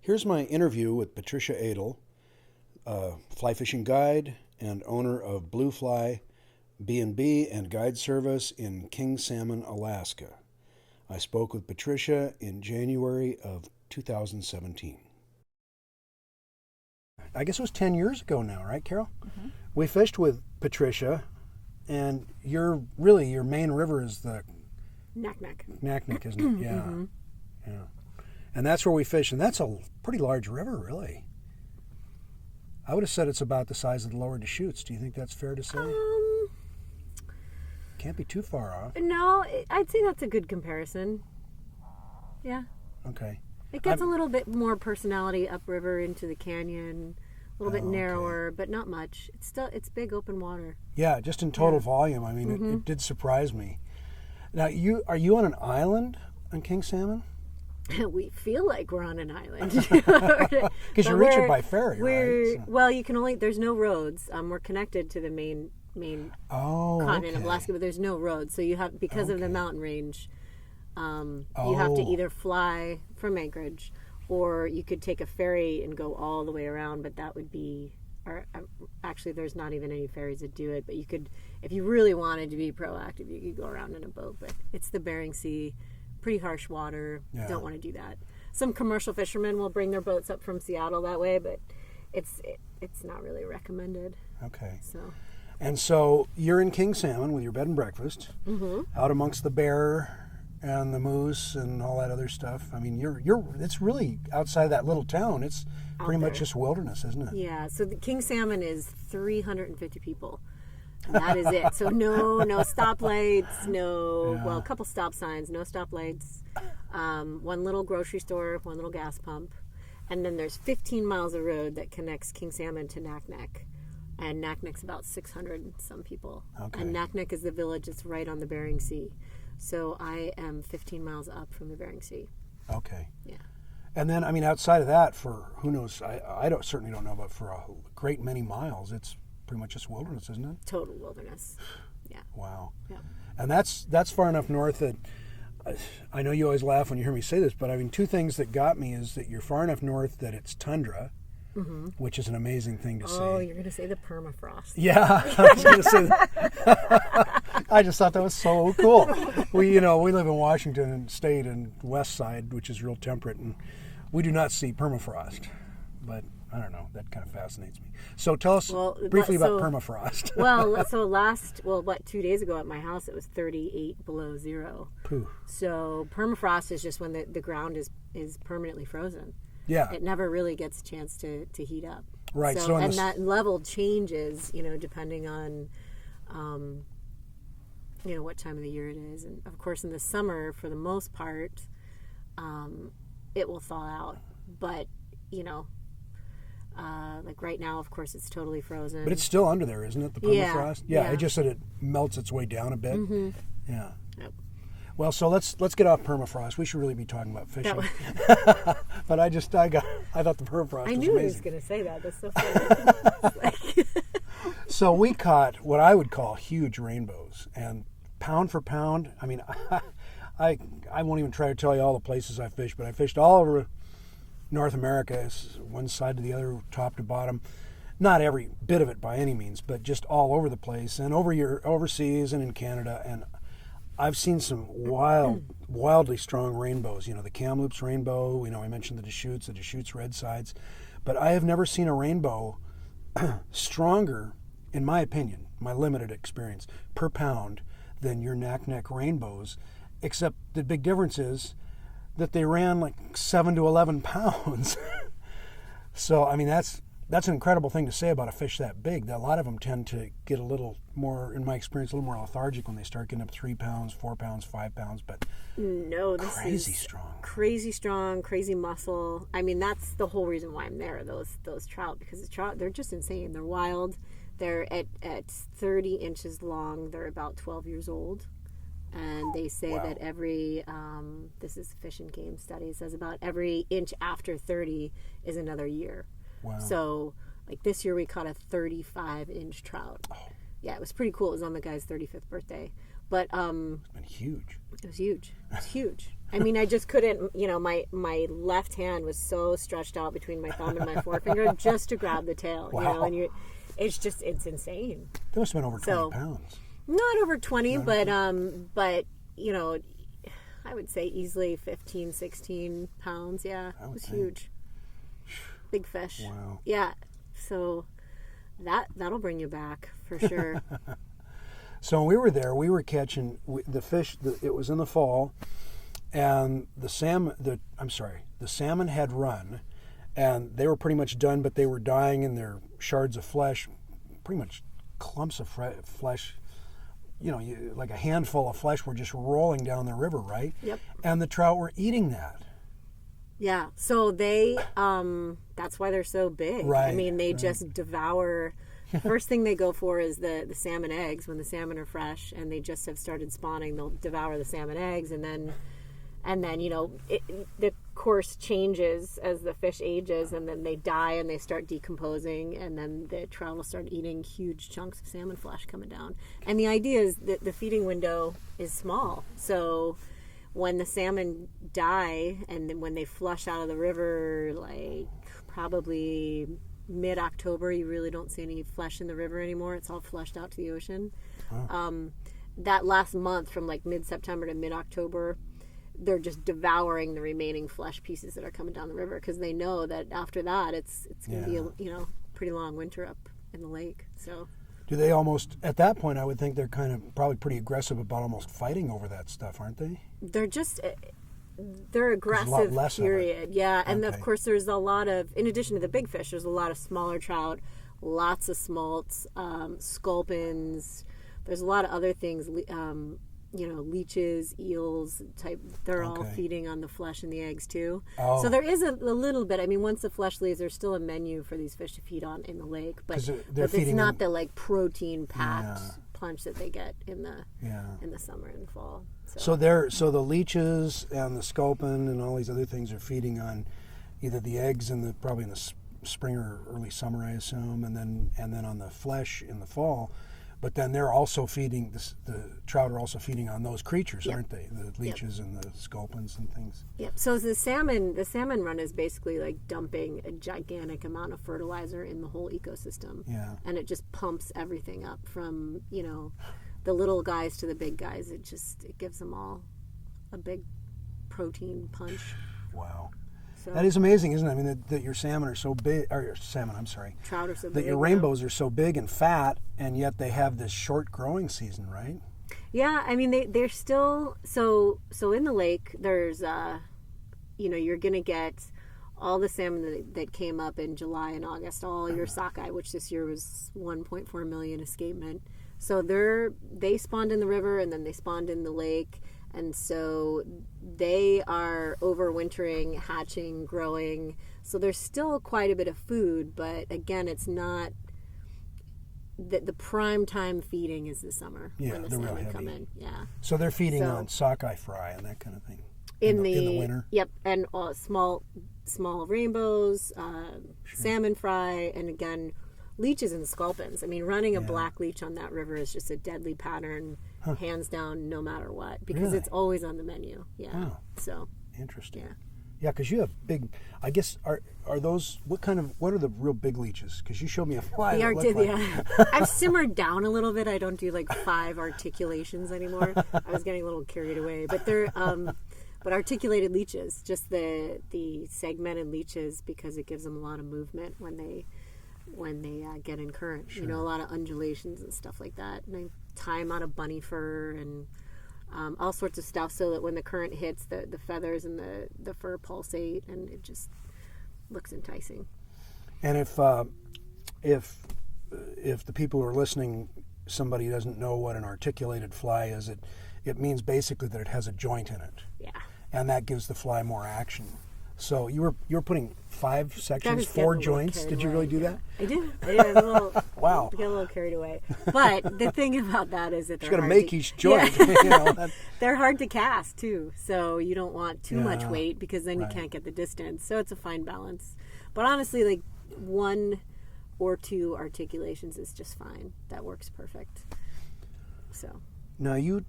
Here's my interview with Patricia Edel, fly fishing guide and owner of BlueFly B&B and Guide Service in King Salmon, Alaska. I spoke with Patricia in January of 2017. I guess it was 10 years ago now, right, Carol? Mm-hmm. We fished with Patricia, and your main river is the Naknek. Naknek, isn't it? Yeah. Mm-hmm. Yeah. And that's where we fish, and that's a pretty large river, really. I would have said it's about the size of the lower Deschutes. Do you think that's fair to say? Can't be too far off. No, I'd say that's a good comparison. Yeah. Okay. It gets a little bit more personality upriver into the canyon, a little bit narrower, but not much. It's big open water. Yeah, just in total volume. I mean, it did surprise me. Now, are you on an island on King Salmon? We feel like we're on an island. Because you reach it by ferry, right? So. Well, you can only, there's no roads. We're connected to the main continent of Alaska, but there's no roads. So you have, because of the mountain range, you have to either fly from Anchorage, or you could take a ferry and go all the way around, but that would be, actually there's not even any ferries that do it, but you could, if you really wanted to be proactive, you could go around in a boat. But it's the Bering Sea, pretty harsh water. Don't want to do that. Some commercial fishermen will bring their boats up from Seattle that way, but it's not really recommended. Okay. And so you're in King Salmon with your bed and breakfast, out amongst the bear and the moose and all that other stuff. I mean, it's really outside that little town. It's pretty much just wilderness, isn't it? Yeah. So the King Salmon is 350 people. And that is it. So no stoplights, well, a couple stop signs, no stoplights, one little grocery store, one little gas pump, and then there's 15 miles of road that connects King Salmon to Naknek, and Naknek's about 600 and some people. Okay. And Naknek is the village that's right on the Bering Sea. So I am 15 miles up from the Bering Sea. Okay. Yeah. And then, I mean, outside of that, for who knows, I certainly don't know, but for a great many miles, it's pretty much just wilderness, isn't it? Total wilderness. Yeah. Wow. Yeah. And that's far enough north that I know you always laugh when you hear me say this, but I mean, two things that got me is that you're far enough north that it's tundra, which is an amazing thing to say. Oh, you're going to say the permafrost. Yeah, I was going to say that. I just thought that was so cool. We live in Washington State and West Side, which is real temperate, and we do not see permafrost, but I don't know. That kind of fascinates me. So tell us briefly about permafrost. Well, 2 days ago at my house, it was 38 below zero. Pooh. So permafrost is just when the ground is permanently frozen. Yeah. It never really gets a chance to heat up. Right. So and that level changes, depending on, what time of the year it is. And of course, in the summer, for the most part, it will thaw out. But, like right now, of course, it's totally frozen. But it's still under there, isn't it? The permafrost. Yeah. It just said it melts its way down a bit. Mm-hmm. Yeah. Yep. Well, so let's get off permafrost. We should really be talking about fishing. But I thought the permafrost was amazing. I knew he was going to say that. That's so funny. So we caught what I would call huge rainbows, and pound for pound. I mean, I won't even try to tell you all the places I fished, but I fished all over North America, one side to the other, top to bottom. Not every bit of it by any means, but just all over the place, and overseas and in Canada. And I've seen some wildly strong rainbows. The Kamloops rainbow. I mentioned the Deschutes red sides, but I have never seen a rainbow stronger, in my opinion, my limited experience, per pound than your Naknek rainbows. Except the big difference is that they ran like 7 to 11 pounds. So, I mean, that's an incredible thing to say about a fish that big. A lot of them tend to get a little more, in my experience, a little more lethargic when they start getting up 3 pounds, 4 pounds, 5 pounds. But no, this crazy is strong. Crazy strong, crazy muscle. I mean, that's the whole reason why I'm there, those trout, because the trout, they're just insane. They're wild. They're at 30 inches long. They're about 12 years old. And they say that every, this is Fish and Game study, it says about every inch after 30 is another year. Wow. So, like this year we caught a 35-inch trout. Oh. Yeah, it was pretty cool. It was on the guy's 35th birthday. But it's been huge. It was huge. It was huge. I mean, I just couldn't, my left hand was so stretched out between my thumb and my forefinger just to grab the tail, Wow. and it's insane. That must have been over 20 pounds. Not over 20, but I would say easily 15, 16 pounds. Yeah, it was huge. Big fish. Wow. Yeah, so that'll bring you back for sure. So when we were there, we were catching the fish. It was in the fall, and the salmon had run, and they were pretty much done, but they were dying, and their shards of flesh, pretty much clumps of flesh, like a handful of flesh were just rolling down the river, right? Yep. And the trout were eating that. Yeah, so they, that's why they're so big. Right. I mean, they just devour. First thing they go for is the salmon eggs when the salmon are fresh and they just have started spawning. They'll devour the salmon eggs, and then the course changes as the fish ages, and then they die and they start decomposing, and then the trout will start eating huge chunks of salmon flesh coming down. And the idea is that the feeding window is small, so when the salmon die and then when they flush out of the river, like probably mid-October, you really don't see any flesh in the river anymore. It's all flushed out to the ocean. Wow. That last month, from like mid-September to mid-October, they're just devouring the remaining flesh pieces that are coming down the river, because they know that after that it's going to be a pretty long winter up in the lake. So do they almost, at that point, I would think they're kind of probably pretty aggressive about almost fighting over that stuff, aren't they? They're aggressive, less period. Yeah, and of course there's a lot of, in addition to the big fish, there's a lot of smaller trout, lots of smolts, sculpins. There's a lot of other things, leeches, eels type. They're all feeding on the flesh and the eggs too. Oh. So there is a little bit. I mean, once the flesh leaves, there's still a menu for these fish to feed on in the lake, but it's not the like protein packed punch that they get in the summer and fall. So the leeches and the sculpin and all these other things are feeding on either the eggs probably in the spring or early summer, I assume, and then on the flesh in the fall. But then they're also feeding the trout are also feeding on those creatures, aren't they? The leeches and the sculpins and things. Yep. So the salmon run is basically like dumping a gigantic amount of fertilizer in the whole ecosystem. Yeah. And it just pumps everything up from, the little guys to the big guys. It gives them all a big protein punch. Wow. So, that is amazing, isn't it? I mean, that your salmon are so big, or your salmon, I'm sorry. Trout are so big. That your rainbows are so big and fat, and yet they have this short growing season, right? Yeah, I mean, they're still, so in the lake, there's, you're going to get all the salmon that came up in July and August, all your sockeye, which this year was 1.4 million escapement. So they spawned in the river, and then they spawned in the lake. And so they are overwintering, hatching, growing. So there's still quite a bit of food, but again, it's not the prime time feeding is the summer when the salmon come in. Yeah. So they're feeding on sockeye fry and that kind of thing in the winter. Yep, and small rainbows, salmon fry, and again, leeches and sculpins. I mean, running a black leech on that river is just a deadly pattern. Hands down, no matter what, because it's always on the menu. Yeah. Wow. So interesting. Yeah. Yeah, because you have big. I guess are those what are the real big leeches? Because you showed me a fly. I've simmered down a little bit. I don't do like 5 articulations anymore. I was getting a little carried away, but they're but articulated leeches, just the segmented leeches, because it gives them a lot of movement when they get in current. Sure. A lot of undulations and stuff like that. And I tie them out of bunny fur and all sorts of stuff, so that when the current hits, the feathers and the fur pulsate, and it just looks enticing. And if the people who are listening, somebody doesn't know what an articulated fly is, it means basically that it has a joint in it. Yeah. And that gives the fly more action. So you were putting 5 sections, 4 joints. Did you really do that? I did. Wow. I get a little carried away. But the thing about that is that they're got to make each joint. Yeah. They're hard to cast too. So you don't want too much weight, because then you can't get the distance. So it's a fine balance. But honestly, like 1 or 2 articulations is just fine. That works perfect. So. Now you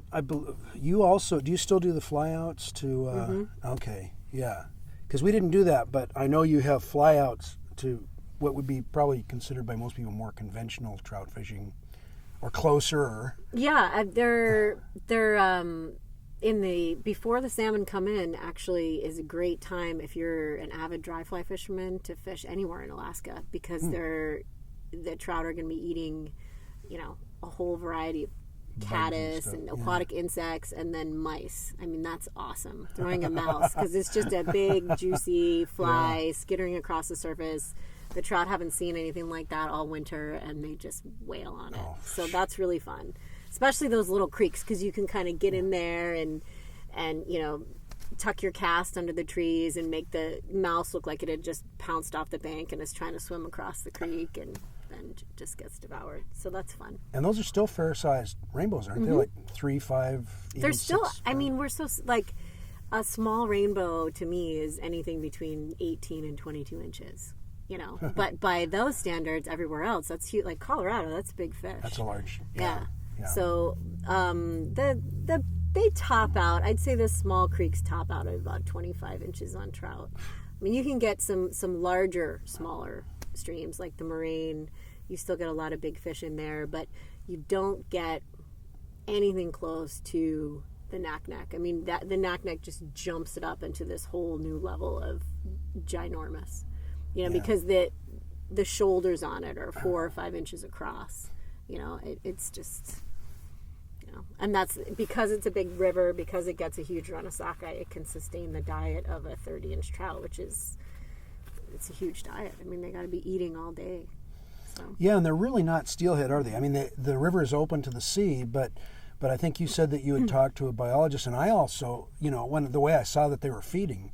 also, do you still do the flyouts to? Okay, yeah, because we didn't do that, but I know you have flyouts to what would be probably considered by most people more conventional trout fishing, or closer. Yeah, they're in the before the salmon come in. Actually, is a great time if you're an avid dry fly fisherman to fish anywhere in Alaska, because the trout are going to be eating, a whole variety of caddis and aquatic insects, and then mice. I mean, that's awesome. Throwing a mouse, because it's just a big, juicy fly skittering across the surface. The trout haven't seen anything like that all winter, and they just wail on it. So that's really fun, especially those little creeks, because you can kind of get in there and tuck your cast under the trees and make the mouse look like it had just pounced off the bank and is trying to swim across the creek, and then just gets devoured. So that's fun. And those are still fair-sized rainbows, aren't they? Like 3, 5, even They're still, 6, I mean, we're so, like, a small rainbow to me is anything between 18 and 22 inches, But by those standards, everywhere else, that's huge. Like Colorado, that's big fish. That's a large, yeah. So they top out, I'd say the small creeks top out at about 25 inches on trout. I mean, you can get some larger, smaller streams like the Moraine. You still get a lot of big fish in there, but you don't get anything close to the Naknek. I mean, the Naknek just jumps it up into this whole new level of ginormous, because the shoulders on it are 4 or 5 inches across. It's just, and that's because it's a big river, because it gets a huge run of sockeye. It can sustain the diet of a 30-inch trout, which is, it's a huge diet. I mean, they got to be eating all day. So. Yeah, and they're really not steelhead, are they? I mean, the river is open to the sea, but I think you said that you had talked to a biologist, and I also, the way I saw that they were feeding,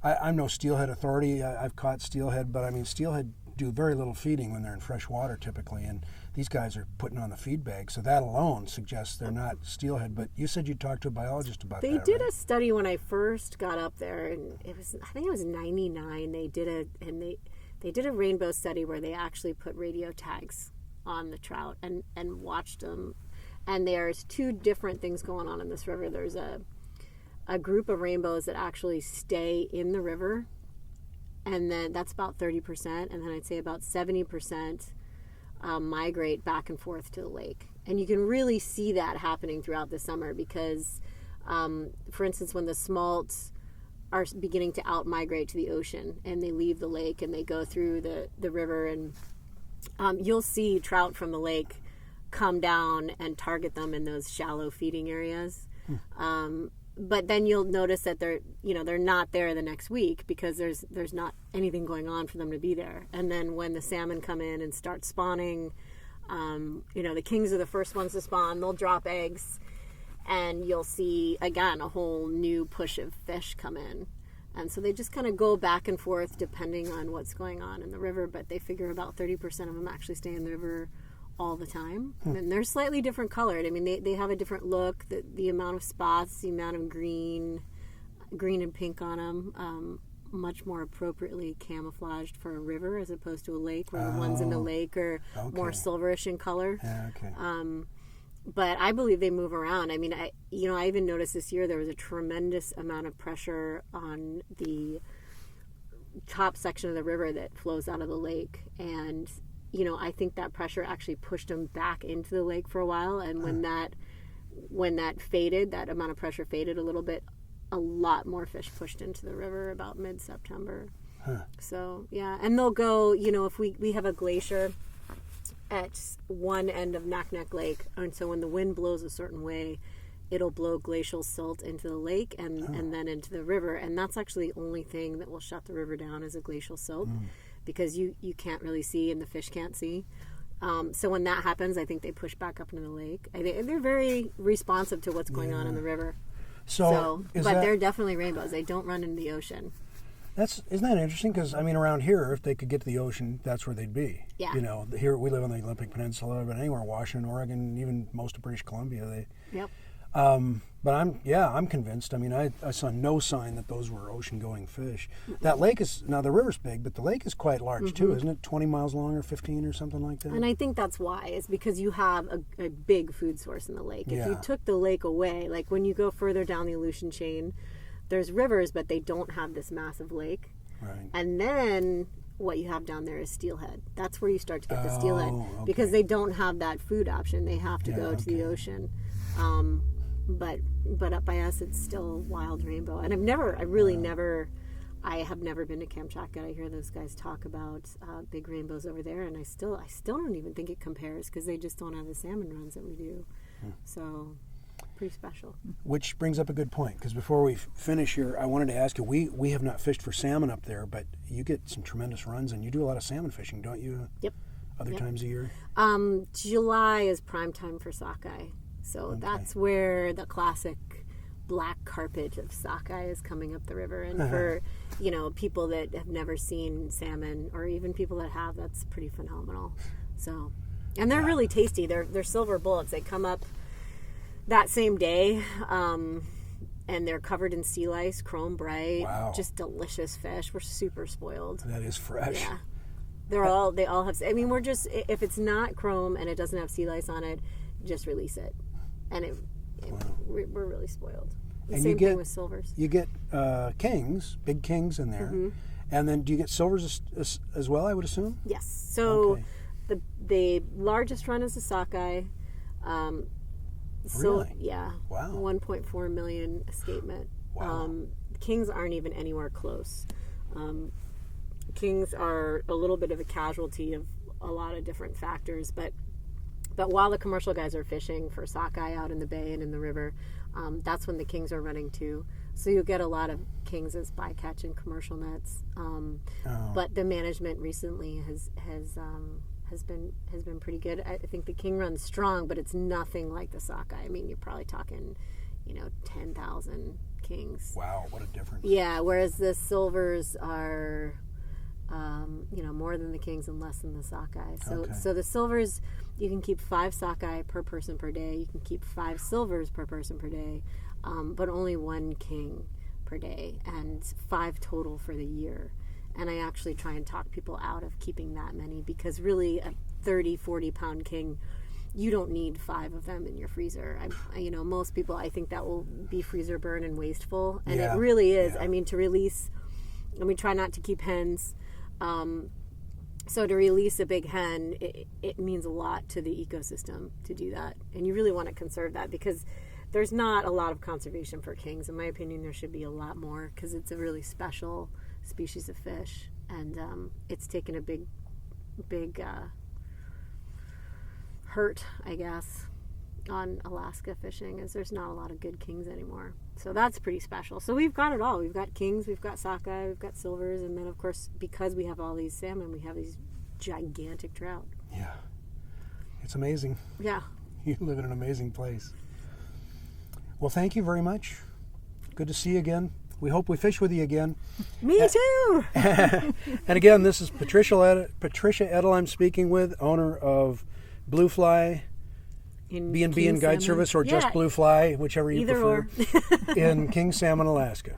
I'm no steelhead authority. I've caught steelhead, but I mean, steelhead do very little feeding when they're in fresh water typically, and these guys are putting on the feed bag, so that alone suggests they're not steelhead. But you said you talked to a biologist about that. They did a study when I first got up there, and I think it was 99. They did a rainbow study where they actually put radio tags on the trout and watched them. And there's 2 different things going on in this river. There's a group of rainbows that actually stay in the river, and then that's about 30%, and then I'd say about 70% migrate back and forth to the lake. And you can really see that happening throughout the summer because, for instance, when the smolts are beginning to out-migrate to the ocean and they leave the lake and they go through the river, and you'll see trout from the lake come down and target them in those shallow feeding areas. But then you'll notice that they're not there the next week because there's not anything going on for them to be there. And then when the salmon come in and start spawning, the kings are the first ones to spawn. They'll drop eggs, and you'll see again a whole new push of fish come in. And so they just kind of go back and forth depending on what's going on in the river. But they figure about 30% of them actually stay in the river all the time. And they're slightly different colored. I mean, they have a different look. The amount of spots, the amount of green and pink on them, much more appropriately camouflaged for a river as opposed to a lake, where the ones in the lake are more silverish in color. But I believe they move around. I mean, I even noticed this year there was a tremendous amount of pressure on the top section of the river that flows out of the lake, and I think that pressure actually pushed them back into the lake for a while. And when that faded, that amount of pressure faded a little bit, a lot more fish pushed into the river about mid-September. So, yeah. And they'll go, if we have a glacier at one end of Naknek Lake, and so when the wind blows a certain way, it'll blow glacial silt into the lake and then into the river. And that's actually the only thing that will shut the river down is a glacial silt. Because you can't really see and the fish can't see. So when that happens, I think they push back up into the lake. They're very responsive to what's going on in the river. But they're definitely rainbows. They don't run into the ocean. Isn't that interesting? Because, I mean, around here, if they could get to the ocean, that's where they'd be. Yeah. Here we live on the Olympic Peninsula, but anywhere, Washington, Oregon, even most of British Columbia, Yep. But I'm convinced. I mean, I saw no sign that those were ocean-going fish. That lake is, now the river's big, but the lake is quite large too, isn't it? 20 miles long or 15 or something like that? And I think that's why, is because you have a big food source in the lake. If you took the lake away, like when you go further down the Aleutian chain, there's rivers, but they don't have this massive lake. Right. And then what you have down there is steelhead. That's where you start to get the steelhead, because they don't have that food option. They have to go to the ocean. But up by us, it's still wild rainbow. And I have never been to Kamchatka. I hear those guys talk about big rainbows over there, and I still don't even think it compares, because they just don't have the salmon runs that we do. So pretty special. Which brings up a good point, because before we finish here, I wanted to ask you, we have not fished for salmon up there, but you get some tremendous runs, and you do a lot of salmon fishing, don't you? Yep. Other times a year? July is prime time for sockeye. So that's where the classic black carpet of sockeye is coming up the river. And for, people that have never seen salmon, or even people that have, that's pretty phenomenal. So, and they're really tasty. They're silver bullets. They come up that same day, and they're covered in sea lice, chrome bright. Wow. Just delicious fish. We're super spoiled. That is fresh. Yeah. They all have, I mean, we're just, if it's not chrome and it doesn't have sea lice on it, just release it. And we're really spoiled. And same thing with silvers. You get kings, big kings in there. And then do you get silvers as well, I would assume? Yes. So the largest run is the sockeye. Really? Yeah. Wow. 1.4 million escapement. Wow. Kings aren't even anywhere close. Kings are a little bit of a casualty of a lot of different factors, but while the commercial guys are fishing for sockeye out in the bay and in the river, that's when the kings are running too. So you'll get a lot of kings as bycatch and commercial nets. But the management recently has been pretty good. I think the king runs strong, but it's nothing like the sockeye. I mean, you're probably talking, 10,000 kings. Wow, what a difference. Yeah, whereas the silvers are, more than the kings and less than the sockeye. So the silvers, you can keep 5 sockeye per person per day. You can keep 5 silvers per person per day, but only 1 king per day, and 5 total for the year. And I actually try and talk people out of keeping that many, because really a 30, 40-pound king, you don't need 5 of them in your freezer. Most people, I think that will be freezer burn and wasteful. And it really is. Yeah. I mean, to release, and we try not to keep hens. So to release a big hen, it means a lot to the ecosystem to do that. And you really want to conserve that, because there's not a lot of conservation for kings. In my opinion, there should be a lot more, because it's a really special species of fish. And it's taken a big hurt, I guess, on Alaska fishing, is there's not a lot of good kings anymore. So that's pretty special. So we've got it all. We've got kings, we've got sockeye, we've got silvers, and then of course, because we have all these salmon, we have these gigantic trout. Yeah. It's amazing. Yeah. You live in an amazing place. Well, thank you very much. Good to see you again. We hope we fish with you again. Me too. And again, this is Patricia Edel I'm speaking with, owner of BlueFly B&B and Guide Service, or just BlueFly, whichever you prefer, in King Salmon, Alaska.